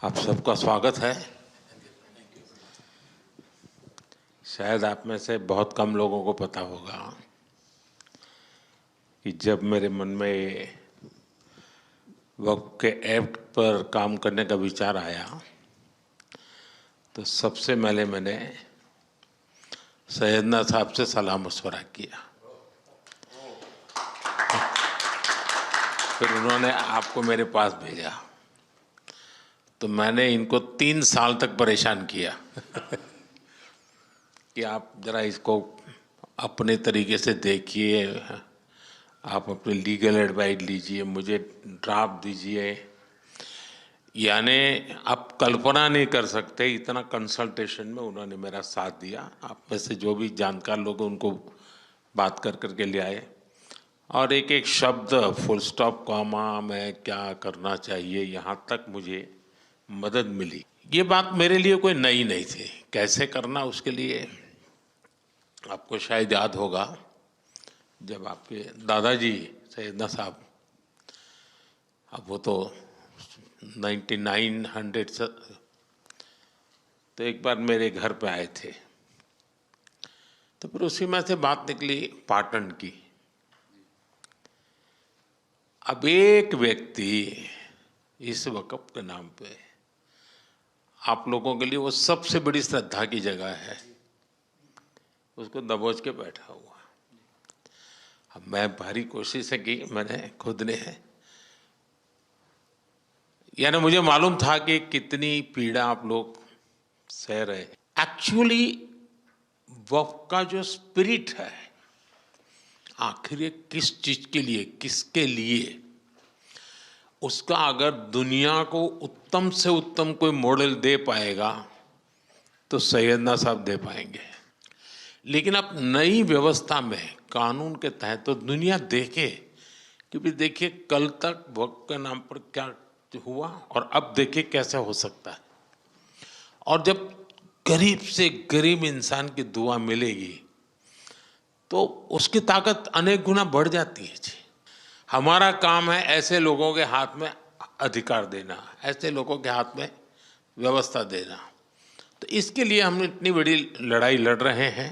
आप सबका स्वागत है। शायद आप में से बहुत कम लोगों को पता होगा कि जब मेरे मन में वक्फ के एक्ट पर काम करने का विचार आया तो सबसे पहले मैंने सैयदना साहब से सलाह मशवरा किया। फिर उन्होंने आपको मेरे पास भेजा तो मैंने इनको 3 साल तक परेशान किया कि आप ज़रा इसको अपने तरीके से देखिए, आप अपने लीगल एडवाइस लीजिए, मुझे ड्राफ्ट दीजिए। यानी आप कल्पना नहीं कर सकते इतना कंसल्टेशन में उन्होंने मेरा साथ दिया। आप में से जो भी जानकार लोग उनको बात कर करके ले आए और एक एक शब्द, फुल स्टॉप, कॉमा में क्या करना चाहिए, यहाँ तक मुझे मदद मिली। ये बात मेरे लिए कोई नई नहीं थी, कैसे करना उसके लिए। आपको शायद याद होगा जब आपके दादाजी सैयदना साहब, अब वो तो 1900 से, तो एक बार मेरे घर पे आए थे तो फिर उसी में से बात निकली पाटन की। अब एक व्यक्ति इस वक़्फ़ के नाम पे आप लोगों के लिए वो सबसे बड़ी श्रद्धा की जगह है, उसको दबोच के बैठा हुआ। अब मैं भारी कोशिश की मैंने खुद ने, यानी मुझे मालूम था कि कितनी पीड़ा आप लोग सह रहे। एक्चुअली वक्फ का जो स्पिरिट है, आखिर ये किस चीज के लिए, किसके लिए, उसका अगर दुनिया को उत्तम से उत्तम कोई मॉडल दे पाएगा तो सैयदना साहब दे पाएंगे। लेकिन अब नई व्यवस्था में कानून के तहत तो दुनिया देखे, क्योंकि देखिए कल तक वक्फ के नाम पर क्या हुआ और अब देखिए कैसे हो सकता है। और जब गरीब से गरीब इंसान की दुआ मिलेगी तो उसकी ताकत अनेक गुना बढ़ जाती है जी। हमारा काम है ऐसे लोगों के हाथ में अधिकार देना, ऐसे लोगों के हाथ में व्यवस्था देना। तो इसके लिए हम इतनी बड़ी लड़ाई लड़ रहे हैं।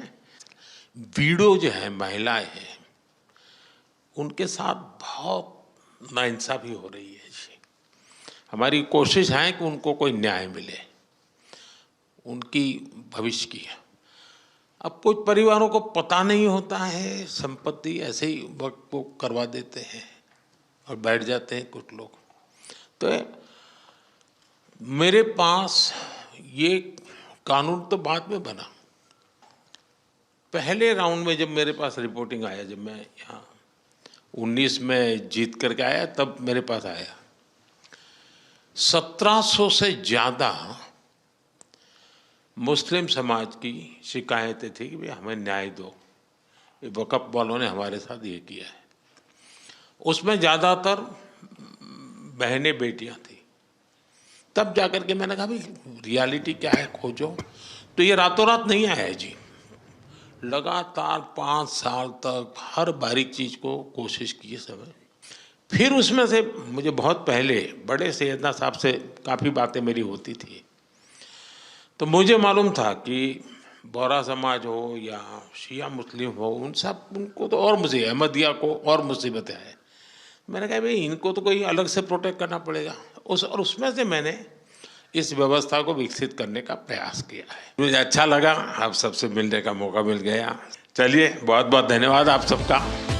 वीडो जो है, महिलाएं हैं, उनके साथ बहुत नाइंसाफी हो रही है जी। हमारी कोशिश है कि उनको कोई न्याय मिले, उनकी भविष्य की। अब कुछ परिवारों को पता नहीं होता है, संपत्ति ऐसे ही वक्त को करवा देते हैं और बैठ जाते हैं कुछ लोग। तो मेरे पास ये कानून तो बाद में बना, पहले राउंड में जब मेरे पास रिपोर्टिंग आया, जब मैं यहाँ 19 में जीत करके आया तब मेरे पास आया, 1700 से ज़्यादा मुस्लिम समाज की शिकायतें थी कि भाई हमें न्याय दो, ये वक़्फ़ वालों ने हमारे साथ ये किया है। उसमें ज़्यादातर बहनें, बेटियां थी। तब जाकर के मैंने कहा भाई रियलिटी क्या है, खोजो। तो ये रातों रात नहीं आया जी, लगातार 5 साल तक हर बारीक चीज़ को कोशिश की समय। फिर उसमें से मुझे बहुत पहले बड़े सैयदना साहब से काफ़ी बातें मेरी होती थी, तो मुझे मालूम था कि बोहरा समाज हो या शिया मुस्लिम हो, उनको तो और मुझे, अहमदिया को और मुसीबतें हैं। मैंने कहा भाई इनको तो कोई अलग से प्रोटेक्ट करना पड़ेगा। और उसमें से मैंने इस व्यवस्था को विकसित करने का प्रयास किया है। मुझे अच्छा लगा, आप सबसे मिलने का मौका मिल गया। चलिए, बहुत बहुत धन्यवाद आप सबका।